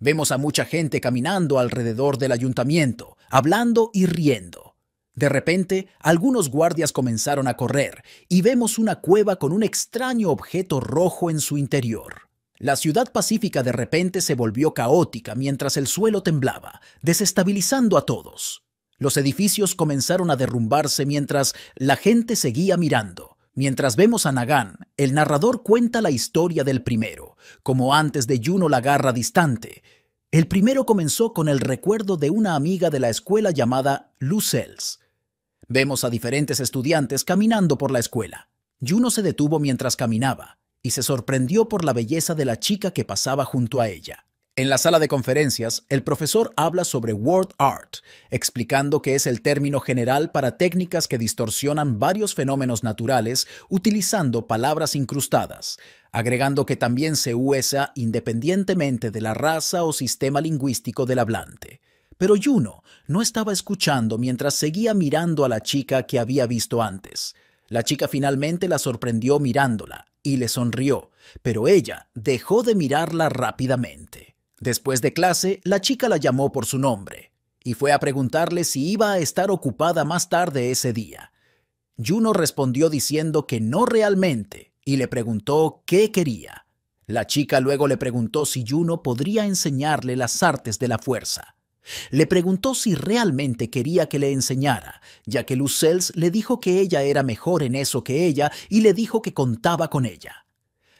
Vemos a mucha gente caminando alrededor del ayuntamiento, hablando y riendo. De repente, algunos guardias comenzaron a correr y vemos una cueva con un extraño objeto rojo en su interior. La ciudad pacífica de repente se volvió caótica mientras el suelo temblaba, desestabilizando a todos. Los edificios comenzaron a derrumbarse mientras la gente seguía mirando. Mientras vemos a Nagan, el narrador cuenta la historia del primero, como antes de Juno la garra distante. El primero comenzó con el recuerdo de una amiga de la escuela llamada Lucels. Vemos a diferentes estudiantes caminando por la escuela. Juno se detuvo mientras caminaba y se sorprendió por la belleza de la chica que pasaba junto a ella. En la sala de conferencias, el profesor habla sobre word art, explicando que es el término general para técnicas que distorsionan varios fenómenos naturales utilizando palabras incrustadas, agregando que también se usa independientemente de la raza o sistema lingüístico del hablante. Pero Juno no estaba escuchando mientras seguía mirando a la chica que había visto antes. La chica finalmente la sorprendió mirándola y le sonrió, pero ella dejó de mirarla rápidamente. Después de clase, la chica la llamó por su nombre y fue a preguntarle si iba a estar ocupada más tarde ese día. Juno respondió diciendo que no realmente y le preguntó qué quería. La chica luego le preguntó si Juno podría enseñarle las artes de la fuerza. Le preguntó si realmente quería que le enseñara, ya que Lucels le dijo que ella era mejor en eso que ella y le dijo que contaba con ella.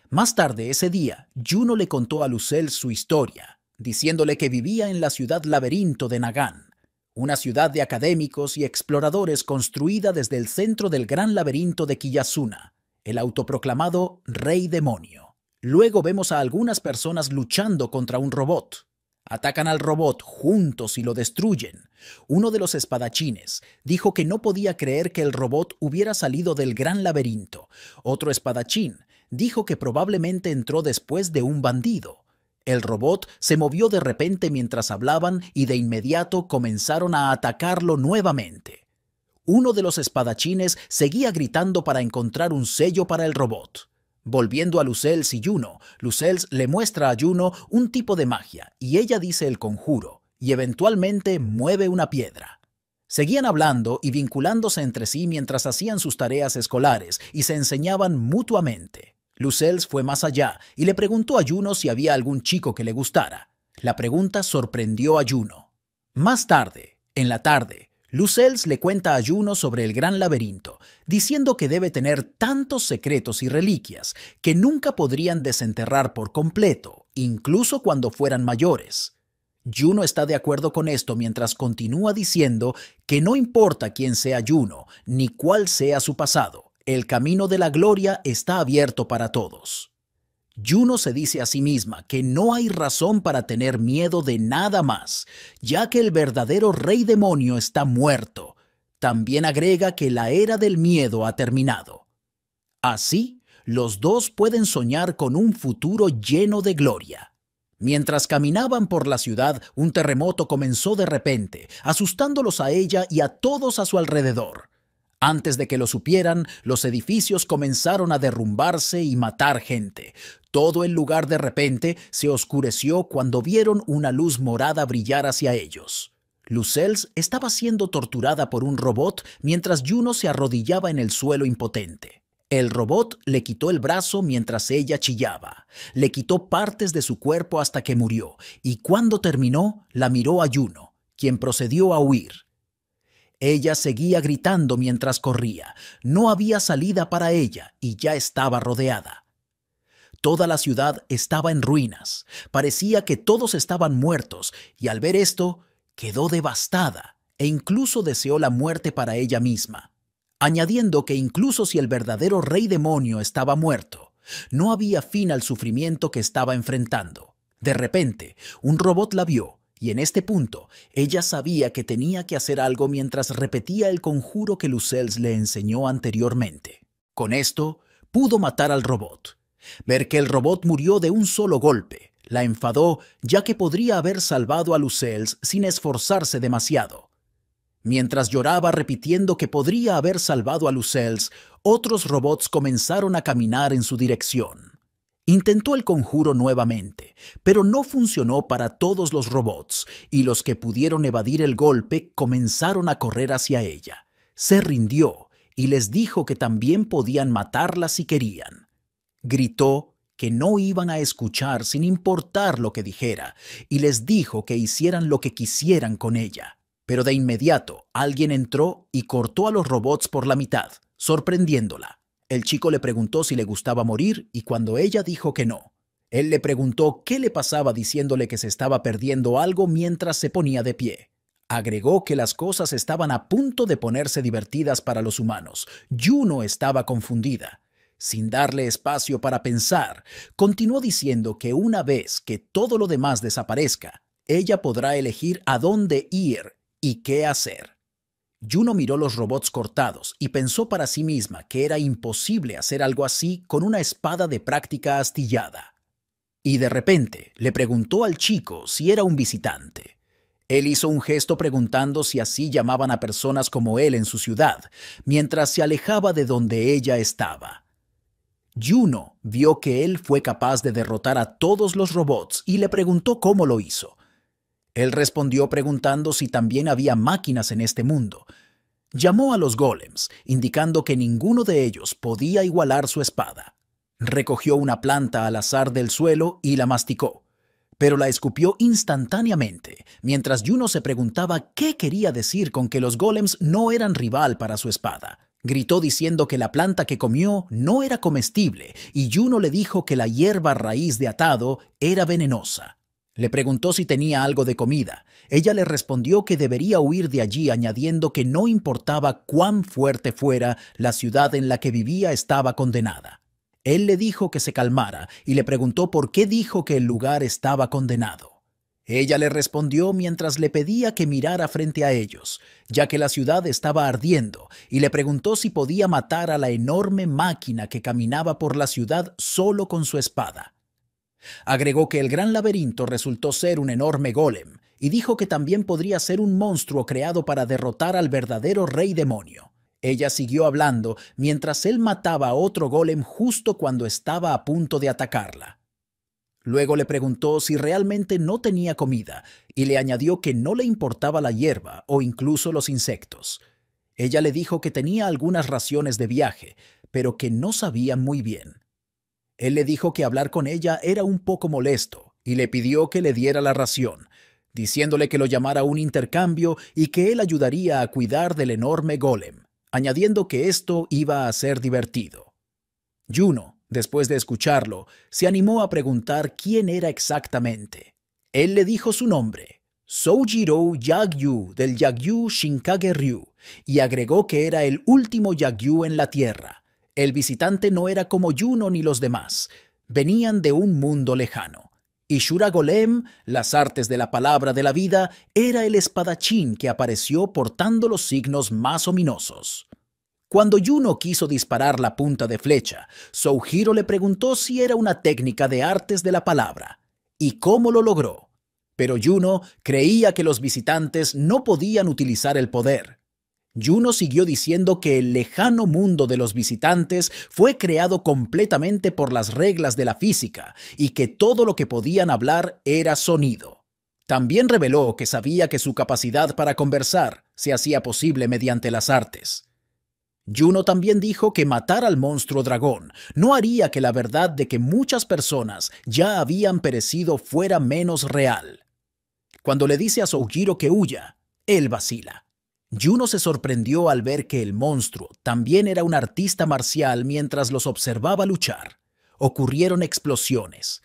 Más tarde ese día, Juno le contó a Lucels su historia, diciéndole que vivía en la ciudad laberinto de Nagan, una ciudad de académicos y exploradores construida desde el centro del gran laberinto de Quillasuna, el autoproclamado Rey Demonio. Luego vemos a algunas personas luchando contra un robot. Atacan al robot juntos y lo destruyen. Uno de los espadachines dijo que no podía creer que el robot hubiera salido del gran laberinto. Otro espadachín dijo que probablemente entró después de un bandido. El robot se movió de repente mientras hablaban y de inmediato comenzaron a atacarlo nuevamente. Uno de los espadachines seguía gritando para encontrar un sello para el robot. Volviendo a Lucels y Juno, Lucels le muestra a Juno un tipo de magia y ella dice el conjuro y eventualmente mueve una piedra. Seguían hablando y vinculándose entre sí mientras hacían sus tareas escolares y se enseñaban mutuamente. Lucels fue más allá y le preguntó a Juno si había algún chico que le gustara. La pregunta sorprendió a Juno. Más tarde, en la tarde, Lucels le cuenta a Juno sobre el gran laberinto, diciendo que debe tener tantos secretos y reliquias que nunca podrían desenterrar por completo, incluso cuando fueran mayores. Juno está de acuerdo con esto mientras continúa diciendo que no importa quién sea Juno ni cuál sea su pasado, el camino de la gloria está abierto para todos. Juno se dice a sí misma que no hay razón para tener miedo de nada más, ya que el verdadero rey demonio está muerto. También agrega que la era del miedo ha terminado. Así, los dos pueden soñar con un futuro lleno de gloria. Mientras caminaban por la ciudad, un terremoto comenzó de repente, asustándolos a ella y a todos a su alrededor. Antes de que lo supieran, los edificios comenzaron a derrumbarse y matar gente. Todo el lugar de repente se oscureció cuando vieron una luz morada brillar hacia ellos. Lucels estaba siendo torturada por un robot mientras Juno se arrodillaba en el suelo impotente. El robot le quitó el brazo mientras ella chillaba. Le quitó partes de su cuerpo hasta que murió, y cuando terminó, la miró a Juno, quien procedió a huir. Ella seguía gritando mientras corría. No había salida para ella y ya estaba rodeada. Toda la ciudad estaba en ruinas. Parecía que todos estaban muertos y al ver esto quedó devastada e incluso deseó la muerte para ella misma, añadiendo que incluso si el verdadero rey demonio estaba muerto, no había fin al sufrimiento que estaba enfrentando. De repente, un robot la vio. Y en este punto, ella sabía que tenía que hacer algo mientras repetía el conjuro que Lucels le enseñó anteriormente. Con esto, pudo matar al robot. Ver que el robot murió de un solo golpe la enfadó, ya que podría haber salvado a Lucels sin esforzarse demasiado. Mientras lloraba repitiendo que podría haber salvado a Lucels, otros robots comenzaron a caminar en su dirección. Intentó el conjuro nuevamente, pero no funcionó para todos los robots, y los que pudieron evadir el golpe comenzaron a correr hacia ella. Se rindió y les dijo que también podían matarla si querían. Gritó que no iban a escuchar sin importar lo que dijera, y les dijo que hicieran lo que quisieran con ella. Pero de inmediato alguien entró y cortó a los robots por la mitad, sorprendiéndola. El chico le preguntó si le gustaba morir y cuando ella dijo que no, él le preguntó qué le pasaba diciéndole que se estaba perdiendo algo mientras se ponía de pie. Agregó que las cosas estaban a punto de ponerse divertidas para los humanos. Juno estaba confundida. Sin darle espacio para pensar, continuó diciendo que una vez que todo lo demás desaparezca, ella podrá elegir a dónde ir y qué hacer. Juno miró los robots cortados y pensó para sí misma que era imposible hacer algo así con una espada de práctica astillada. Y de repente le preguntó al chico si era un visitante. Él hizo un gesto preguntando si así llamaban a personas como él en su ciudad, mientras se alejaba de donde ella estaba. Juno vio que él fue capaz de derrotar a todos los robots y le preguntó cómo lo hizo. Él respondió preguntando si también había máquinas en este mundo. Llamó a los golems, indicando que ninguno de ellos podía igualar su espada. Recogió una planta al azar del suelo y la masticó, pero la escupió instantáneamente, mientras Juno se preguntaba qué quería decir con que los golems no eran rival para su espada. Gritó diciendo que la planta que comió no era comestible y Juno le dijo que la hierba raíz de atado era venenosa. Le preguntó si tenía algo de comida. Ella le respondió que debería huir de allí, añadiendo que no importaba cuán fuerte fuera, la ciudad en la que vivía estaba condenada. Él le dijo que se calmara y le preguntó por qué dijo que el lugar estaba condenado. Ella le respondió mientras le pedía que mirara frente a ellos, ya que la ciudad estaba ardiendo, y le preguntó si podía matar a la enorme máquina que caminaba por la ciudad solo con su espada. Agregó que el gran laberinto resultó ser un enorme golem y dijo que también podría ser un monstruo creado para derrotar al verdadero rey demonio. Ella siguió hablando mientras él mataba a otro golem justo cuando estaba a punto de atacarla. Luego le preguntó si realmente no tenía comida y le añadió que no le importaba la hierba o incluso los insectos. Ella le dijo que tenía algunas raciones de viaje, pero que no sabía muy bien. Él le dijo que hablar con ella era un poco molesto y le pidió que le diera la ración, diciéndole que lo llamara a un intercambio y que él ayudaría a cuidar del enorme golem, añadiendo que esto iba a ser divertido. Juno, después de escucharlo, se animó a preguntar quién era exactamente. Él le dijo su nombre, Soujiro Yagyu del Yagyu Shinkage Ryu, y agregó que era el último Yagyu en la Tierra. El visitante no era como Juno ni los demás. Venían de un mundo lejano. Y Shura Golem, las artes de la palabra de la vida, era el espadachín que apareció portando los signos más ominosos. Cuando Juno quiso disparar la punta de flecha, Soujiro le preguntó si era una técnica de artes de la palabra y cómo lo logró. Pero Juno creía que los visitantes no podían utilizar el poder. Juno siguió diciendo que el lejano mundo de los visitantes fue creado completamente por las reglas de la física y que todo lo que podían hablar era sonido. También reveló que sabía que su capacidad para conversar se hacía posible mediante las artes. Juno también dijo que matar al monstruo dragón no haría que la verdad de que muchas personas ya habían perecido fuera menos real. Cuando le dice a Soujiro que huya, él vacila. Juno se sorprendió al ver que el monstruo también era un artista marcial mientras los observaba luchar. Ocurrieron explosiones.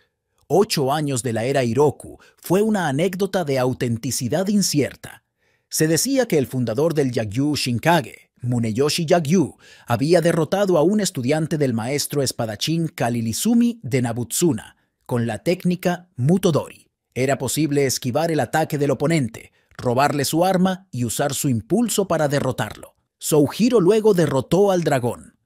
8 años de la era Iroku fue una anécdota de autenticidad incierta. Se decía que el fundador del Yagyu Shinkage, Muneyoshi Yagyu, había derrotado a un estudiante del maestro espadachín Kalilizumi de Nabutsuna con la técnica Mutodori. Era posible esquivar el ataque del oponente, robarle su arma y usar su impulso para derrotarlo. Soujiro luego derrotó al dragón.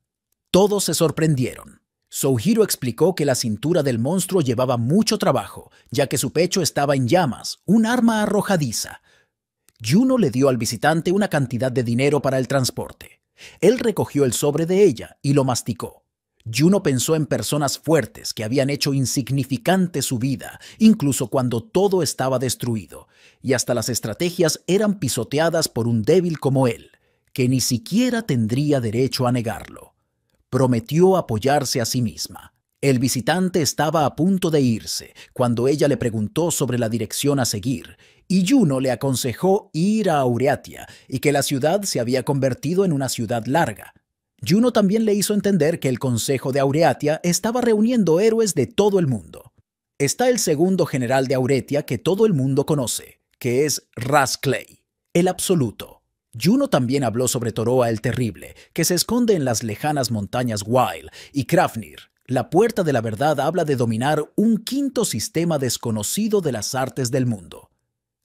Todos se sorprendieron. Soujiro explicó que la cintura del monstruo llevaba mucho trabajo, ya que su pecho estaba en llamas, un arma arrojadiza. Juno le dio al visitante una cantidad de dinero para el transporte. Él recogió el sobre de ella y lo masticó. Juno pensó en personas fuertes que habían hecho insignificante su vida, incluso cuando todo estaba destruido, y hasta las estrategias eran pisoteadas por un débil como él, que ni siquiera tendría derecho a negarlo. Prometió apoyarse a sí misma. El visitante estaba a punto de irse cuando ella le preguntó sobre la dirección a seguir, y Juno le aconsejó ir a Aureatia y que la ciudad se había convertido en una ciudad larga. Juno también le hizo entender que el Consejo de Aureatia estaba reuniendo héroes de todo el mundo. Está el segundo general de Aureatia que todo el mundo conoce, que es Ras Clay, el Absoluto. Juno también habló sobre Toroa el Terrible, que se esconde en las lejanas montañas Wild, y Krafnir. La Puerta de la Verdad habla de dominar un quinto sistema desconocido de las artes del mundo.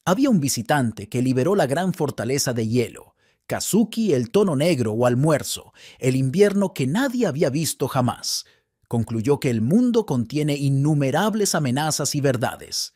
Había un visitante que liberó la gran fortaleza de hielo, Kazuki el Tono Negro o Almuerzo, el invierno que nadie había visto jamás. Concluyó que el mundo contiene innumerables amenazas y verdades.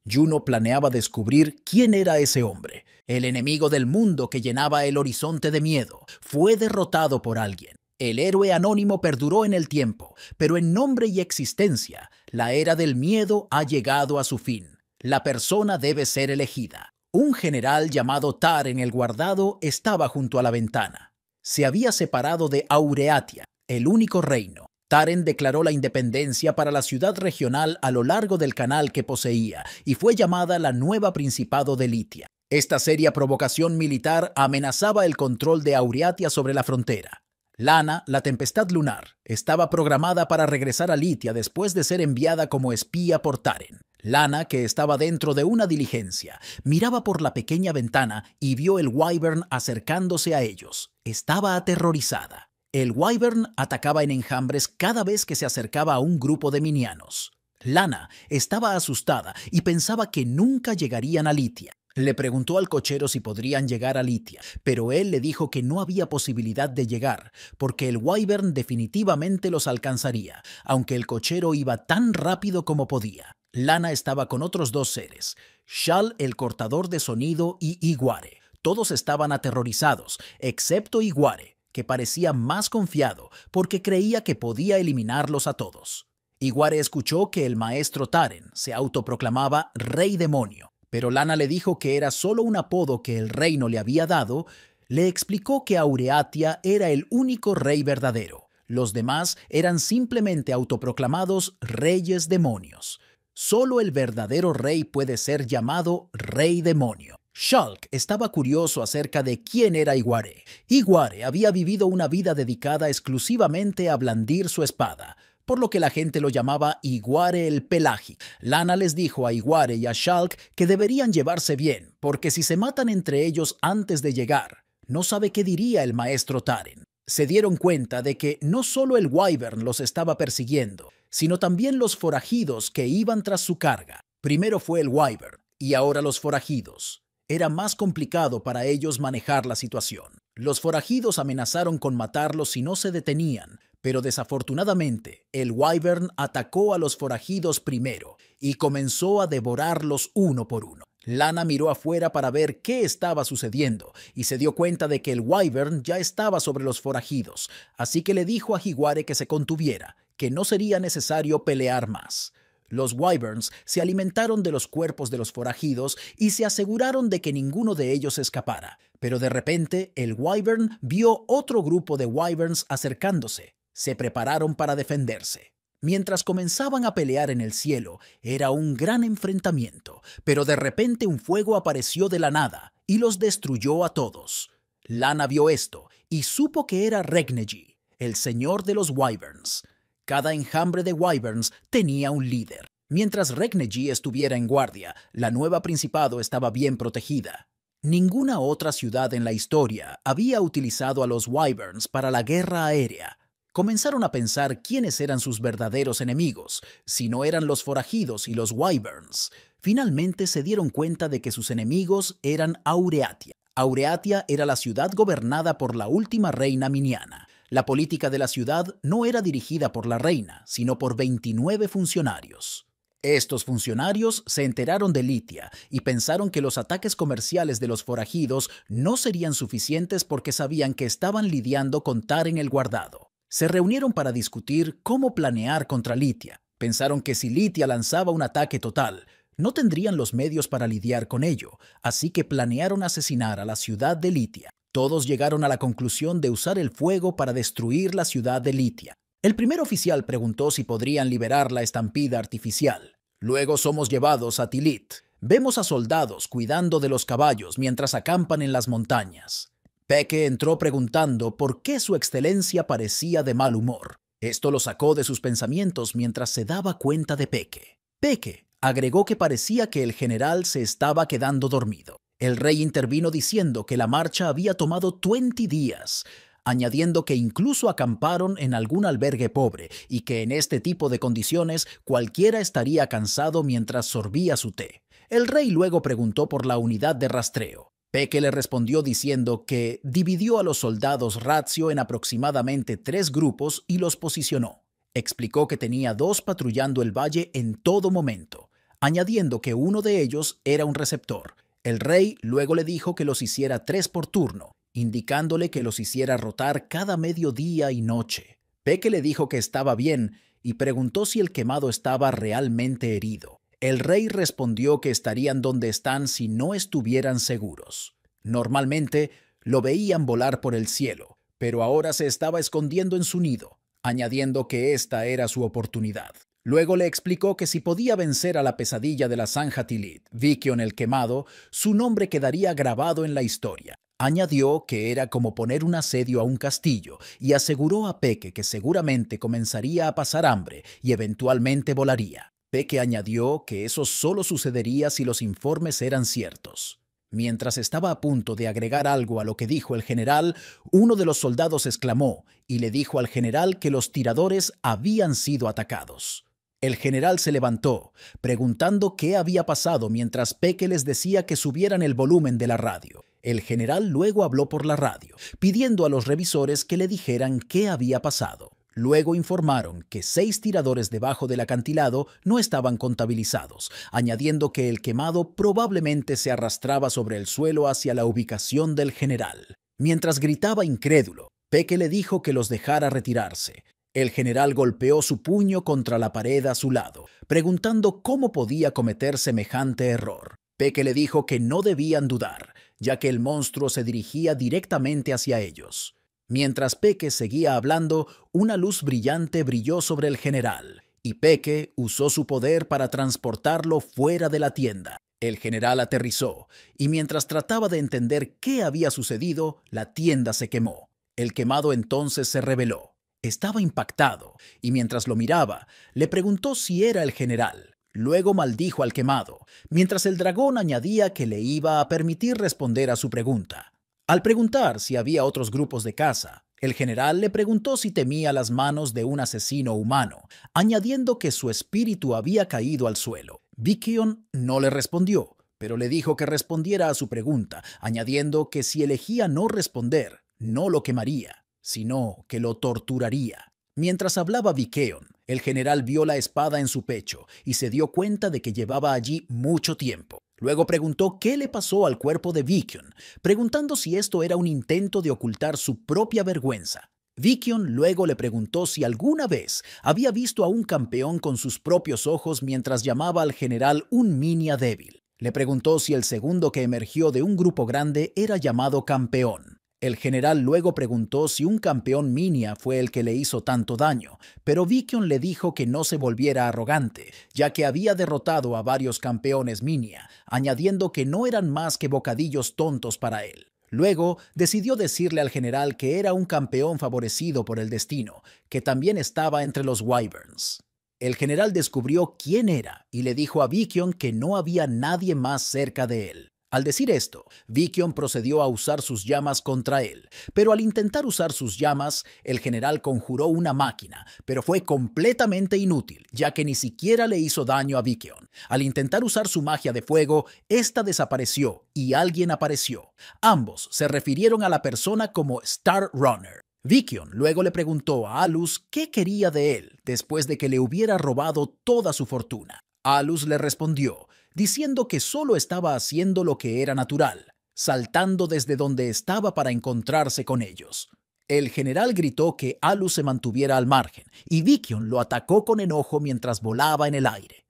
Juno planeaba descubrir quién era ese hombre. El enemigo del mundo que llenaba el horizonte de miedo fue derrotado por alguien. El héroe anónimo perduró en el tiempo, pero en nombre y existencia, la era del miedo ha llegado a su fin. La persona debe ser elegida. Un general llamado Taren el Guardado estaba junto a la ventana. Se había separado de Aureatia, el único reino. Taren declaró la independencia para la ciudad regional a lo largo del canal que poseía y fue llamada la Nueva Principado de Litia. Esta seria provocación militar amenazaba el control de Aureatia sobre la frontera. Lana, la tempestad lunar, estaba programada para regresar a Litia después de ser enviada como espía por Taren. Lana, que estaba dentro de una diligencia, miraba por la pequeña ventana y vio el Wyvern acercándose a ellos. Estaba aterrorizada. El Wyvern atacaba en enjambres cada vez que se acercaba a un grupo de minianos. Lana estaba asustada y pensaba que nunca llegarían a Litia. Le preguntó al cochero si podrían llegar a Litia, pero él le dijo que no había posibilidad de llegar, porque el Wyvern definitivamente los alcanzaría, aunque el cochero iba tan rápido como podía. Lana estaba con otros dos seres, Shal el cortador de sonido y Iguare. Todos estaban aterrorizados, excepto Iguare, que parecía más confiado porque creía que podía eliminarlos a todos. Iguare escuchó que el maestro Taren se autoproclamaba Rey Demonio, pero Lana le dijo que era solo un apodo que el reino le había dado. Le explicó que Aureatia era el único rey verdadero. Los demás eran simplemente autoproclamados reyes demonios. Solo el verdadero rey puede ser llamado Rey Demonio. Shulk estaba curioso acerca de quién era Iguare. Iguare había vivido una vida dedicada exclusivamente a blandir su espada, por lo que la gente lo llamaba Iguare el Pelágico. Lana les dijo a Iguare y a Shulk que deberían llevarse bien, porque si se matan entre ellos antes de llegar, no sabe qué diría el maestro Taren. Se dieron cuenta de que no solo el Wyvern los estaba persiguiendo, sino también los forajidos que iban tras su carga. Primero fue el Wyvern y ahora los forajidos. Era más complicado para ellos manejar la situación. Los forajidos amenazaron con matarlos si no se detenían, pero desafortunadamente el Wyvern atacó a los forajidos primero y comenzó a devorarlos uno por uno. Lana miró afuera para ver qué estaba sucediendo y se dio cuenta de que el Wyvern ya estaba sobre los forajidos, así que le dijo a Iguare que se contuviera, que no sería necesario pelear más. Los Wyverns se alimentaron de los cuerpos de los forajidos y se aseguraron de que ninguno de ellos escapara. Pero de repente, el Wyvern vio otro grupo de Wyverns acercándose. Se prepararon para defenderse. Mientras comenzaban a pelear en el cielo, era un gran enfrentamiento, pero de repente un fuego apareció de la nada y los destruyó a todos. Lana vio esto y supo que era Regnegy, el señor de los Wyverns. Cada enjambre de Wyverns tenía un líder. Mientras Regnegy estuviera en guardia, la nueva Principado estaba bien protegida. Ninguna otra ciudad en la historia había utilizado a los Wyverns para la guerra aérea. Comenzaron a pensar quiénes eran sus verdaderos enemigos, si no eran los forajidos y los Wyverns. Finalmente se dieron cuenta de que sus enemigos eran Aureatia. Aureatia era la ciudad gobernada por la última reina miniana. La política de la ciudad no era dirigida por la reina, sino por 29 funcionarios. Estos funcionarios se enteraron de Litia y pensaron que los ataques comerciales de los forajidos no serían suficientes porque sabían que estaban lidiando con Taren el Guardado. Se reunieron para discutir cómo planear contra Litia. Pensaron que si Litia lanzaba un ataque total, no tendrían los medios para lidiar con ello, así que planearon asesinar a la ciudad de Litia. Todos llegaron a la conclusión de usar el fuego para destruir la ciudad de Litia. El primer oficial preguntó si podrían liberar la estampida artificial. Luego somos llevados a Tilit. Vemos a soldados cuidando de los caballos mientras acampan en las montañas. Peke entró preguntando por qué su excelencia parecía de mal humor. Esto lo sacó de sus pensamientos mientras se daba cuenta de Peke. Peke agregó que parecía que el general se estaba quedando dormido. El rey intervino diciendo que la marcha había tomado 20 días, añadiendo que incluso acamparon en algún albergue pobre y que en este tipo de condiciones cualquiera estaría cansado mientras sorbía su té. El rey luego preguntó por la unidad de rastreo. Peke le respondió diciendo que dividió a los soldados Razio en aproximadamente 3 grupos y los posicionó. Explicó que tenía 2 patrullando el valle en todo momento, añadiendo que uno de ellos era un receptor. El rey luego le dijo que los hiciera 3 por turno, indicándole que los hiciera rotar cada mediodía y noche. Peke le dijo que estaba bien y preguntó si el quemado estaba realmente herido. El rey respondió que estarían donde están si no estuvieran seguros. Normalmente lo veían volar por el cielo, pero ahora se estaba escondiendo en su nido, añadiendo que esta era su oportunidad. Luego le explicó que si podía vencer a la pesadilla de la Zanja Tilit, Vikion el Quemado, su nombre quedaría grabado en la historia. Añadió que era como poner un asedio a un castillo y aseguró a Peke que seguramente comenzaría a pasar hambre y eventualmente volaría. Peke añadió que eso solo sucedería si los informes eran ciertos. Mientras estaba a punto de agregar algo a lo que dijo el general, uno de los soldados exclamó y le dijo al general que los tiradores habían sido atacados. El general se levantó, preguntando qué había pasado mientras Peke les decía que subieran el volumen de la radio. El general luego habló por la radio, pidiendo a los revisores que le dijeran qué había pasado. Luego informaron que 6 tiradores debajo del acantilado no estaban contabilizados, añadiendo que el quemado probablemente se arrastraba sobre el suelo hacia la ubicación del general. Mientras gritaba incrédulo, Peke le dijo que los dejara retirarse. El general golpeó su puño contra la pared a su lado, preguntando cómo podía cometer semejante error. Peke le dijo que no debían dudar, ya que el monstruo se dirigía directamente hacia ellos. Mientras Peke seguía hablando, una luz brillante brilló sobre el general, y Peke usó su poder para transportarlo fuera de la tienda. El general aterrizó, y mientras trataba de entender qué había sucedido, la tienda se quemó. El quemado entonces se rebeló. Estaba impactado, y mientras lo miraba, le preguntó si era el general. Luego maldijo al quemado, mientras el dragón añadía que le iba a permitir responder a su pregunta. Al preguntar si había otros grupos de caza, el general le preguntó si temía las manos de un asesino humano, añadiendo que su espíritu había caído al suelo. Vikion no le respondió, pero le dijo que respondiera a su pregunta, añadiendo que si elegía no responder, no lo quemaría, sino que lo torturaría. Mientras hablaba Vikion, el general vio la espada en su pecho y se dio cuenta de que llevaba allí mucho tiempo. Luego preguntó qué le pasó al cuerpo de Vikion, preguntando si esto era un intento de ocultar su propia vergüenza. Vikion luego le preguntó si alguna vez había visto a un campeón con sus propios ojos mientras llamaba al general un minia débil. Le preguntó si el segundo que emergió de un grupo grande era llamado campeón. El general luego preguntó si un campeón minia fue el que le hizo tanto daño, pero Vikion le dijo que no se volviera arrogante, ya que había derrotado a varios campeones minia, añadiendo que no eran más que bocadillos tontos para él. Luego decidió decirle al general que era un campeón favorecido por el destino, que también estaba entre los Wyverns. El general descubrió quién era y le dijo a Vikion que no había nadie más cerca de él. Al decir esto, Vikion procedió a usar sus llamas contra él, pero al intentar usar sus llamas, el general conjuró una máquina, pero fue completamente inútil, ya que ni siquiera le hizo daño a Vikion. Al intentar usar su magia de fuego, esta desapareció y alguien apareció. Ambos se refirieron a la persona como Star Runner. Vikion luego le preguntó a Alus qué quería de él después de que le hubiera robado toda su fortuna. Alus le respondió, diciendo que solo estaba haciendo lo que era natural, saltando desde donde estaba para encontrarse con ellos. El general gritó que Alu se mantuviera al margen y Vikion lo atacó con enojo mientras volaba en el aire.